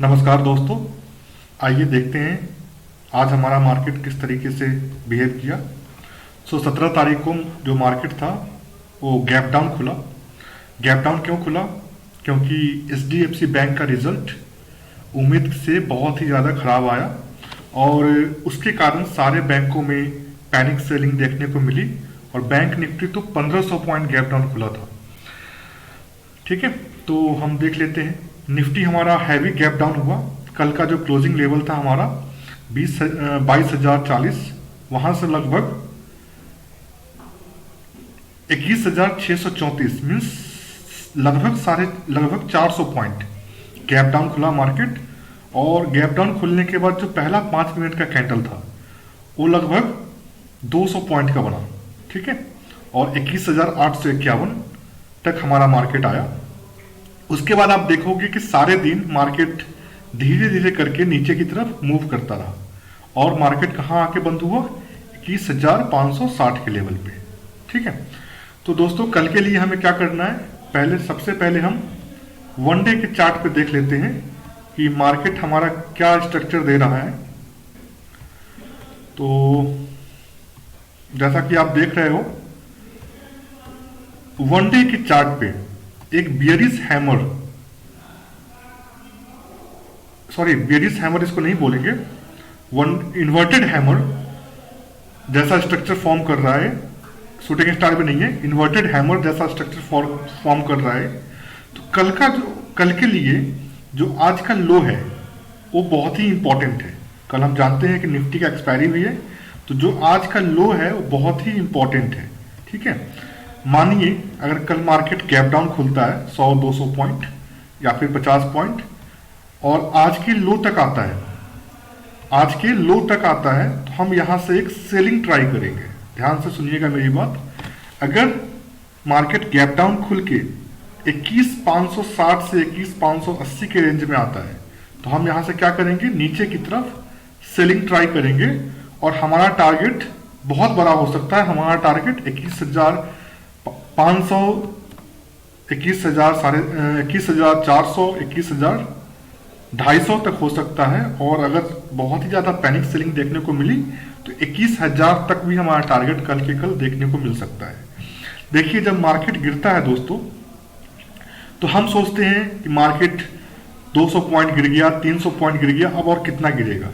नमस्कार दोस्तों, आइए देखते हैं आज हमारा मार्केट किस तरीके से बिहेव किया। 17 तारीख को जो मार्केट था वो गैप डाउन खुला। गैप डाउन क्यों खुला? क्योंकि एचडीएफसी बैंक का रिजल्ट उम्मीद से बहुत ही ज़्यादा खराब आया और उसके कारण सारे बैंकों में पैनिक सेलिंग देखने को मिली और बैंक निफ्टी तो 1500 पॉइंट गैप डाउन खुला था। ठीक है, तो हम देख लेते हैं। निफ्टी हमारा हैवी गैप डाउन हुआ। कल का जो क्लोजिंग लेवल था हमारा 22,040, वहां से लगभग 21,634 मीन्स लगभग 400 पॉइंट गैप डाउन खुला मार्केट। और गैप डाउन खुलने के बाद जो पहला 5 मिनट का कैंडल था वो लगभग 200 पॉइंट का बना। ठीक है, और 21,851 तक हमारा मार्केट आया। उसके बाद आप देखोगे कि सारे दिन मार्केट धीरे धीरे करके नीचे की तरफ मूव करता रहा और मार्केट कहाँ आके बंद हुआ? 21,560 के लेवल पे। ठीक है, तो दोस्तों कल के लिए हमें क्या करना है? सबसे पहले हम वन डे के चार्ट पे देख लेते हैं कि मार्केट हमारा क्या स्ट्रक्चर दे रहा है। तो जैसा कि आप देख रहे हो, वन डे के चार्ट पे एक बियरिश हैमर इसको नहीं बोलेंगे, इन्वर्टेड हैमर जैसा स्ट्रक्चर फॉर्म कर रहा है। शूटिंग स्टार भी नहीं है, इन्वर्टेड हैमर जैसा स्ट्रक्चर फॉर्म कर रहा है। तो कल के लिए जो आज का लो है वो बहुत ही इंपॉर्टेंट है। कल हम जानते हैं कि निफ्टी का एक्सपायरी भी है, तो जो आज का लो है वो बहुत ही इंपॉर्टेंट है। ठीक है, मानिए अगर कल मार्केट गैप डाउन खुलता है 100-200 पॉइंट या फिर 50 पॉइंट और आज के लो तक आता है, तो हम यहां से एक सेलिंग ट्राई करेंगे। ध्यान से सुनिएगा मेरी बात। अगर मार्केट गैप डाउन खुल के 21,560 से 21,580 के रेंज में आता है तो हम यहां से क्या करेंगे? नीचे की तरफ सेलिंग ट्राई करेंगे और हमारा टारगेट बहुत बड़ा हो सकता है। हमारा टारगेट 21,500, 21,400, 21,250 तक हो सकता है। और अगर बहुत ही ज्यादा पैनिक सेलिंग देखने को मिली तो 21,000 तक भी हमारा टारगेट कल के कल देखने को मिल सकता है। देखिए, जब मार्केट गिरता है दोस्तों तो हम सोचते हैं कि मार्केट 200 पॉइंट गिर गया, 300 पॉइंट गिर गया, अब और कितना गिरेगा।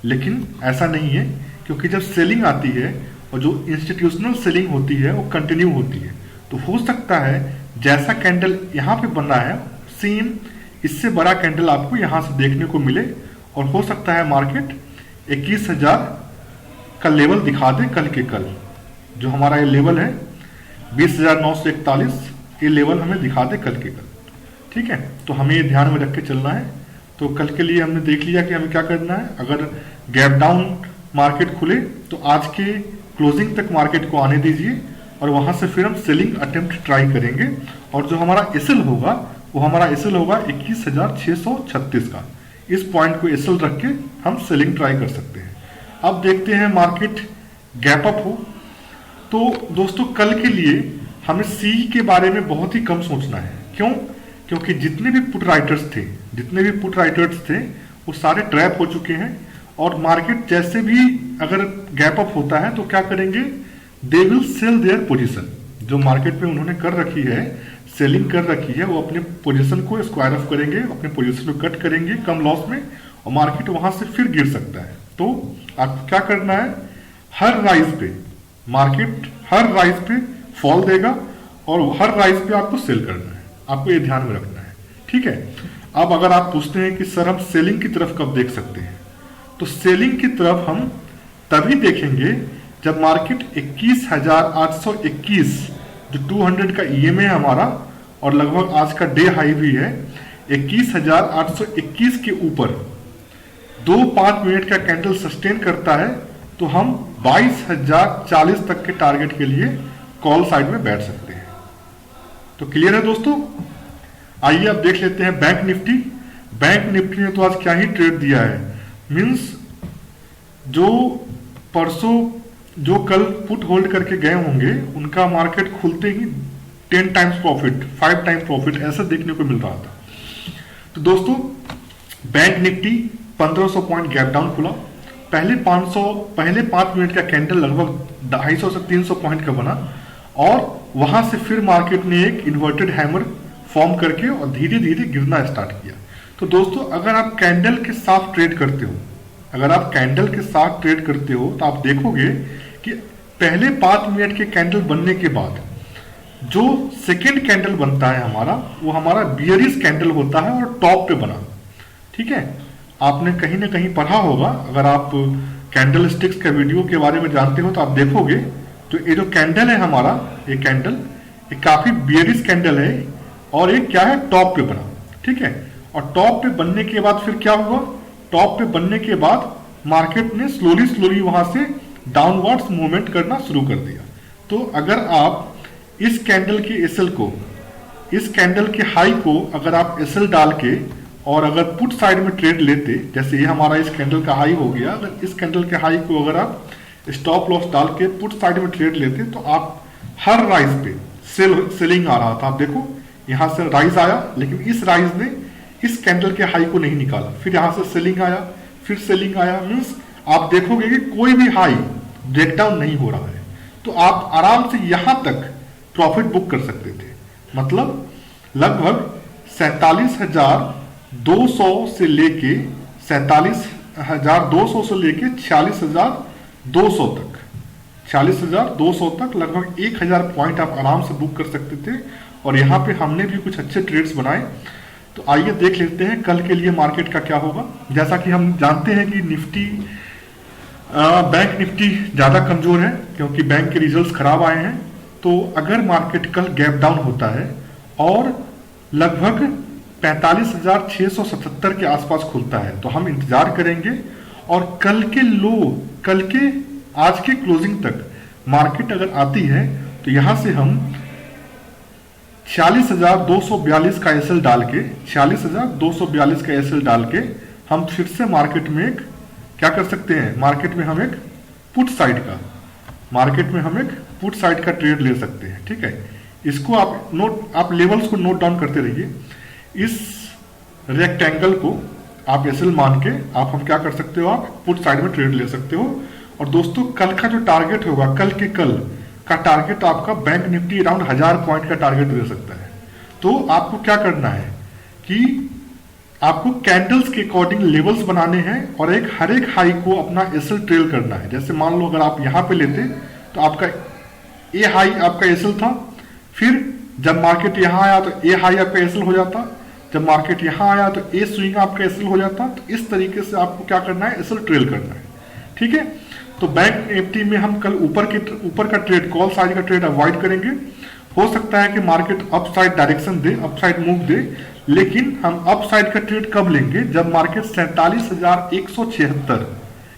लेकिन ऐसा नहीं है, क्योंकि जब सेलिंग आती है और जो इंस्टीट्यूशनल सेलिंग होती है वो कंटिन्यू होती है। तो हो सकता है जैसा कैंडल यहाँ पे बना है सेम इससे बड़ा कैंडल आपको यहाँ से देखने को मिले और हो सकता है मार्केट 21,000 का लेवल दिखा दे कल के कल। जो हमारा ये लेवल है 20,941, ये लेवल हमें दिखा दे कल के कल। ठीक है, तो हमें ये ध्यान में रख के चलना है। तो कल के लिए हमने देख लिया कि हमें क्या करना है। अगर गैप डाउन मार्केट खुले तो आज के क्लोजिंग तक मार्केट को आने दीजिए और वहां से फिर हम सेलिंग अटेम्प्ट ट्राई करेंगे। और जो हमारा एसएल होगा वो हमारा एसएल होगा 21,636 का। इस पॉइंट को एसएल रख के हम सेलिंग ट्राई कर सकते हैं। अब देखते हैं मार्केट गैप अप हो तो दोस्तों कल के लिए हमें सी के बारे में बहुत ही कम सोचना है। क्यों? क्योंकि जितने भी पुट राइटर्स थे वो सारे ट्रैप हो चुके हैं और मार्केट जैसे भी अगर गैप अप होता है तो क्या करेंगे? They will sell their position. जो मार्केट में उन्होंने कर रखी है, सेलिंग कर रखी है, वो अपने पोजीशन को स्क्वायर ऑफ करेंगे, अपने पोजीशन को कट करेंगे कम लॉस में और मार्केट वहां से फिर गिर सकता है। तो आपको क्या करना है? हर राइज पे मार्केट हर राइज पे फॉल देगा और हर राइज पे आपको सेल करना है। आपको ये ध्यान में रखना है। ठीक है, अब अगर आप पूछते हैं कि सर हम सेलिंग की तरफ कब देख सकते हैं, तो सेलिंग की तरफ हम तभी देखेंगे जब मार्केट 21,821 जो 200 का ईएमए है हमारा और लगभग आज का डे हाई भी है 21,821 के ऊपर 2-5 मिनट का कैंडल सस्टेन करता है तो हम 22,040 तक के टारगेट के लिए कॉल साइड में बैठ सकते हैं। तो क्लियर है दोस्तों? आइए अब देख लेते हैं बैंक निफ्टी ने तो आज क्या ही ट्रेड दिया है। मींस जो कल पुट होल्ड करके गए होंगे उनका मार्केट खुलते ही 10 टाइम्स प्रॉफिट, 5 टाइम प्रॉफिट ऐसा देखने को मिल रहा था। तो दोस्तों bank Nifty 1500 point gap down खुला। पहले 5 मिनट का कैंडल लगभग 250 से 300 पॉइंट का बना और वहां से फिर मार्केट ने एक इन्वर्टेड हैमर फॉर्म करके और धीरे धीरे गिरना स्टार्ट किया। तो दोस्तों अगर आप कैंडल के साथ ट्रेड करते हो, तो आप देखोगे कि पहले 5 मिनट के कैंडल बनने के बाद जो सेकेंड कैंडल बनता है हमारा, वो हमारा बियरिश कैंडल होता है और टॉप पे बना। ठीक है, आपने कहीं ना कहीं पढ़ा होगा, अगर आप कैंडल स्टिक्स का वीडियो के बारे में जानते हो तो आप देखोगे तो ये जो कैंडल है हमारा, ये कैंडल ये काफी बियरिश कैंडल है और ये क्या है, टॉप पे बना। ठीक है, और टॉप पे बनने के बाद फिर क्या हुआ, टॉप पे बनने के बाद मार्केट ने स्लोली वहां से डाउनवर्ड्स मूवमेंट करना शुरू कर दिया। तो अगर आप इस कैंडल के एसएल को, इस कैंडल के हाई को अगर आप एसएल डाल के और अगर पुट साइड में ट्रेड लेते, जैसे ये हमारा इस कैंडल का हाई हो गया, अगर इस कैंडल के हाई को अगर आप स्टॉप लॉस डाल के पुट साइड में ट्रेड लेते तो आप हर राइज पे सेलिंग आ रहा था। आप देखो यहां से राइज आया, लेकिन इस राइज ने इस कैंडल के हाई को नहीं निकाला, फिर यहां से सेलिंग आया, फिर सेलिंग आया। मीन्स आप देखोगे कि कोई भी हाई ब्रेकडाउन नहीं हो रहा है, तो आप आराम से यहां तक प्रॉफिट बुक कर सकते थे। मतलब लगभग 47,200 से लेके 46,200 से लेके 46,200 तक, 46,200 तक लगभग 1,000 पॉइंट आप आराम से बुक कर सकते थे। और यहाँ पे हमने भी कुछ अच्छे ट्रेड्स बनाए। तो आइए देख लेते हैं कल के लिए मार्केट का क्या होगा। जैसा कि हम जानते हैं कि निफ्टी बैंक निफ्टी ज्यादा कमजोर है क्योंकि बैंक के रिजल्ट्स खराब आए हैं। तो अगर मार्केट कल गैप डाउन होता है और लगभग 45,677 के आसपास खुलता है तो हम इंतजार करेंगे और कल के आज के क्लोजिंग तक मार्केट अगर आती है तो यहां से हम 46,242 का एसएल डाल के, 46,242 का एसएल डाल के हम फिर से मार्केट में एक क्या कर सकते हैं, मार्केट में हम एक पुट साइड का ट्रेड ले सकते हैं। ठीक है, इसको आप लेवल्स को नोट डाउन करते रहिए। इस रेक्टेंगल को आप एसएल मान के हम क्या कर सकते हो, आप पुट साइड में ट्रेड ले सकते हो। और दोस्तों कल का जो टारगेट होगा, कल का टारगेट आपका बैंक निफ्टी अराउंड 1000 पॉइंट का टारगेट दे सकता है। तो आपको क्या करना है कि आपको कैंडल्स के अकॉर्डिंग लेवल्स बनाने हैं और हर एक हाई को अपना एसएल ट्रेल करना है। जैसे मान लो अगर आप यहां पे लेते तो आपका ए हाई आपका एसएल था, फिर जब मार्केट यहां आया तो ए हाई आपका एसएल हो जाता, जब मार्केट यहां आया तो ए स्विंग आपका एसएल हो जाता। तो इस तरीके से आपको क्या करना है, एसएल ट्रेल करना है। ठीक है, तो बैंक निफ्टी में हम कल ऊपर का ट्रेड, कॉल साइड का ट्रेड अवॉइड करेंगे। हो सकता है कि मार्केट अपसाइड डायरेक्शन दे, अपसाइड मूव दे, लेकिन हम अपसाइड का ट्रेड कब लेंगे, जब मार्केट 47,176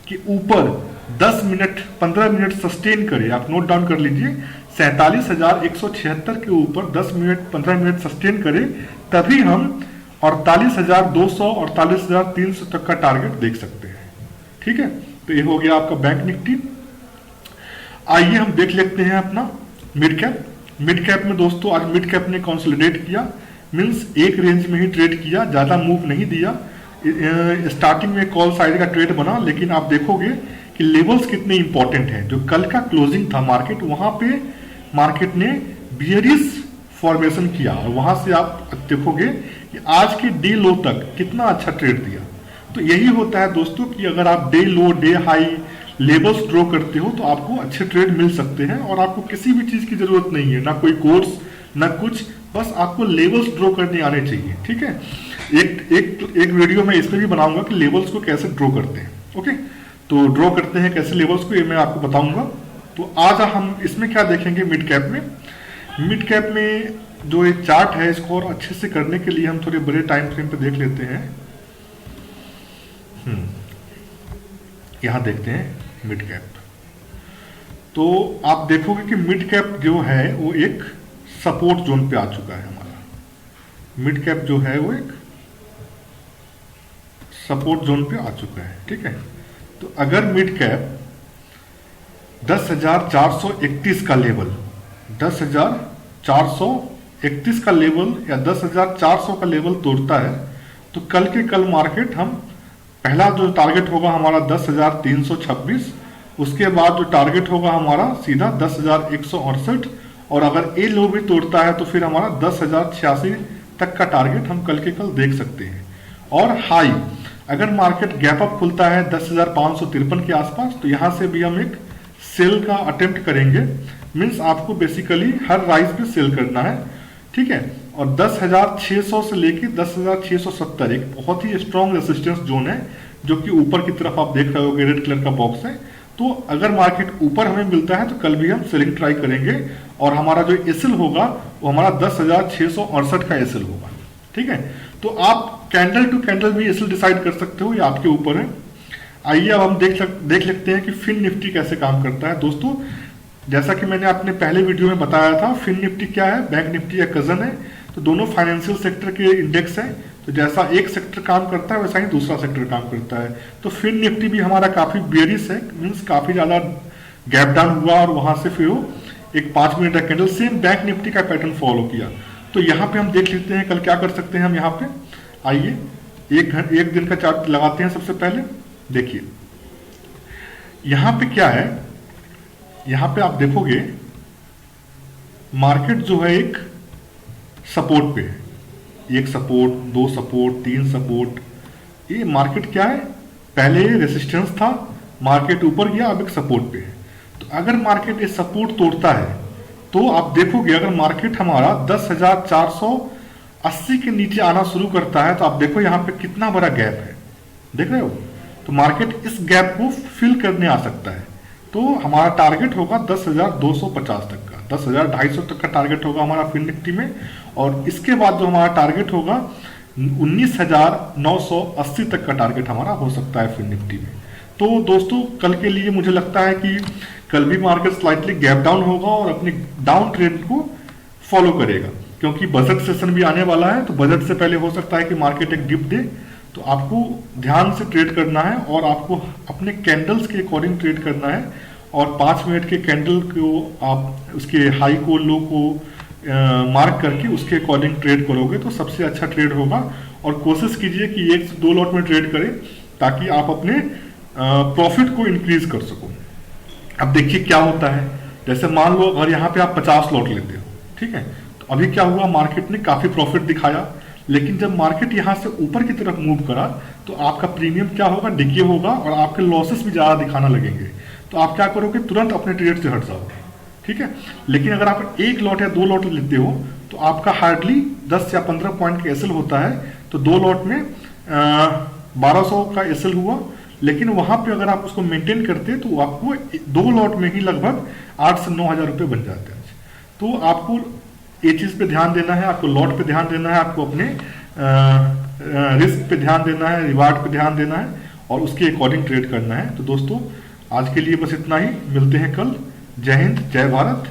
के ऊपर 10 मिनट 15 मिनट सस्टेन करे। आप नोट डाउन कर लीजिए, 47,176 के ऊपर 10 मिनट 15 मिनट सस्टेन करे, तभी हम 48,200 48,300 तक का टारगेट देख सकते हैं। ठीक है, तो ये हो गया आपका बैंक निफ्टी। आइए हम देख लेते हैं अपना मिड कैप में दोस्तों आज मिड कैप ने कंसोलिडेट किया, मींस एक रेंज में ही ट्रेड किया, ज्यादा मूव नहीं दिया। स्टार्टिंग में कॉल साइड का ट्रेड बना, लेकिन आप देखोगे कि लेवल्स कितने इंपॉर्टेंट हैं। जो कल का क्लोजिंग था मार्केट, वहां पे मार्केट ने बियरिश फॉर्मेशन किया और वहां से आप देखोगे कि आज के डे लो तक कितना अच्छा ट्रेड दिया। तो यही होता है दोस्तों कि अगर आप डे लो डे हाई लेवल्स ड्रॉ करते हो तो आपको अच्छे ट्रेड मिल सकते हैं और आपको किसी भी चीज की जरूरत नहीं है, ना कोई कोर्स ना कुछ, बस आपको लेवल्स ड्रॉ करने आने चाहिए। ठीक है, एक वीडियो में इसमें भी बनाऊंगा कि लेवल्स को कैसे ड्रॉ करते हैं। ओके, तो ड्रॉ करते हैं कैसे लेवल्स को, ये मैं आपको बताऊंगा। तो आज हम इसमें क्या देखेंगे, मिड कैप में जो एक चार्ट है, इसको और अच्छे से करने के लिए हम थोड़े बड़े टाइम फ्रेम पे देख लेते हैं। यहां देखते हैं मिड कैप। तो आप देखोगे कि मिड कैप जो है वो एक सपोर्ट जोन पे आ चुका है। हमारा मिड कैप जो है वो एक सपोर्ट जोन पे आ चुका है। ठीक है, तो अगर मिड कैप 10,431 का लेवल, 10,431 का लेवल या 10,400 का लेवल तोड़ता है तो कल के कल मार्केट हम पहला जो टारगेट होगा हमारा 10,326, उसके बाद जो टारगेट होगा हमारा सीधा 10,168, और अगर ये लो भी तोड़ता है तो फिर हमारा 10,086 तक का टारगेट हम कल के कल देख सकते हैं। और हाई अगर मार्केट गैप अप खुलता है 10,553 के आसपास, तो यहाँ से भी हम एक सेल का अटेम्प्ट करेंगे। मीन्स आपको बेसिकली हर राइज पे सेल करना है, ठीक है। और 10,600 से लेके 10,670 एक बहुत ही स्ट्रॉन्ग रेसिस्टेंस जोन है, जो कि ऊपर की तरफ आप देख रहे होगे रेड कलर का बॉक्स है। तो अगर मार्केट ऊपर हमें मिलता है तो कल भी हम सेलिंग ट्राई करेंगे, और हमारा जो एसएल होगा वो हमारा 10,668 का एसएल होगा, ठीक है। तो आप कैंडल टू कैंडल भी एसएल डिसाइड कर सकते हो, ये आपके ऊपर है। आइए अब हम देख लेते हैं कि फिन निफ्टी कैसे काम करता है। दोस्तों, जैसा कि मैंने अपने पहले वीडियो में बताया था, फिन निफ्टी क्या है, बैंक निफ्टी या कजन है। तो दोनों फाइनेंशियल सेक्टर के इंडेक्स हैं, तो जैसा एक सेक्टर काम करता है वैसा ही दूसरा सेक्टर काम करता है। तो फिन निफ्टी भी हमारा काफी बेरिश है, मीन्स काफी ज्यादा गैप डाउन हुआ और वहां से फिर वो एक 5 मिनट का कैंडल सेम बैंक निफ्टी का पैटर्न फॉलो किया। तो यहाँ पे हम देख लेते हैं कल क्या कर सकते हैं हम यहाँ पे। आइए एक दिन का चार्ट लगाते हैं। सबसे पहले देखिए यहाँ पे क्या है, यहाँ पे आप देखोगे मार्केट जो है एक सपोर्ट पे है, एक सपोर्ट, 2 सपोर्ट, 3 सपोर्ट। ये मार्केट क्या है, पहले रेसिस्टेंस था, मार्केट ऊपर गया, अब एक सपोर्ट पे है। तो अगर मार्केट ये सपोर्ट तोड़ता है तो आप देखोगे अगर मार्केट हमारा 10,480 के नीचे आना शुरू करता है तो आप देखो यहाँ पे कितना बड़ा गैप है, देख रहे हो। तो मार्केट इस गैप को फिल करने आ सकता है। तो हमारा टारगेट होगा 10,250 तक का, 10,250 तक का टारगेट होगा हमारा फिन निफ्टी में। और इसके बाद जो हमारा टारगेट होगा 19,980 तक का टारगेट हमारा हो सकता है फिन निफ्टी में। तो दोस्तों कल के लिए मुझे लगता है कि कल भी मार्केट स्लाइटली गैप डाउन होगा और अपनी डाउन ट्रेंड को फॉलो करेगा, क्योंकि बजट सेशन भी आने वाला है। तो बजट से पहले हो सकता है कि मार्केट एक डिप दे, तो आपको ध्यान से ट्रेड करना है और आपको अपने कैंडल्स के अकॉर्डिंग ट्रेड करना है। और 5 मिनट के कैंडल को आप उसके हाई को लो को मार्क करके उसके अकॉर्डिंग ट्रेड करोगे तो सबसे अच्छा ट्रेड होगा। और कोशिश कीजिए कि 1 से 2 लॉट में ट्रेड करें ताकि आप अपने प्रॉफिट को इंक्रीज कर सको। अब देखिए क्या होता है, जैसे मान लो अगर यहाँ पे आप 50 लॉट लेते हो, ठीक है। तो अभी क्या हुआ, मार्केट ने काफी प्रॉफिट दिखाया, लेकिन जब मार्केट यहाँ से ऊपर की तरफ मूव करा तो आपका प्रीमियम क्या होगा, डिके होगा और आपके लॉसेस भी ज्यादा दिखाना लगेंगे। तो आप क्या करोगे, तुरंत अपने ट्रेड से हट जाओगे, ठीक है। लेकिन अगर आप 1 लॉट या 2 लॉट लेते हो तो आपका हार्डली 10 या 15 पॉइंट का एसएल होता है। तो 2 लॉट में 1200 का एसएल हुआ, लेकिन वहां पे अगर आप उसको मेंटेन करते तो आपको 2 लॉट में ही लगभग 8 से 9 हजार रुपये बन जाते हैं। तो आपको ये चीज पे ध्यान देना है, आपको लॉट पे ध्यान देना है, आपको अपने रिस्क पे ध्यान देना है, रिवार्ड पे ध्यान देना है और उसके अकॉर्डिंग ट्रेड करना है। तो दोस्तों आज के लिए बस इतना ही, मिलते हैं कल। जय हिंद, जय भारत।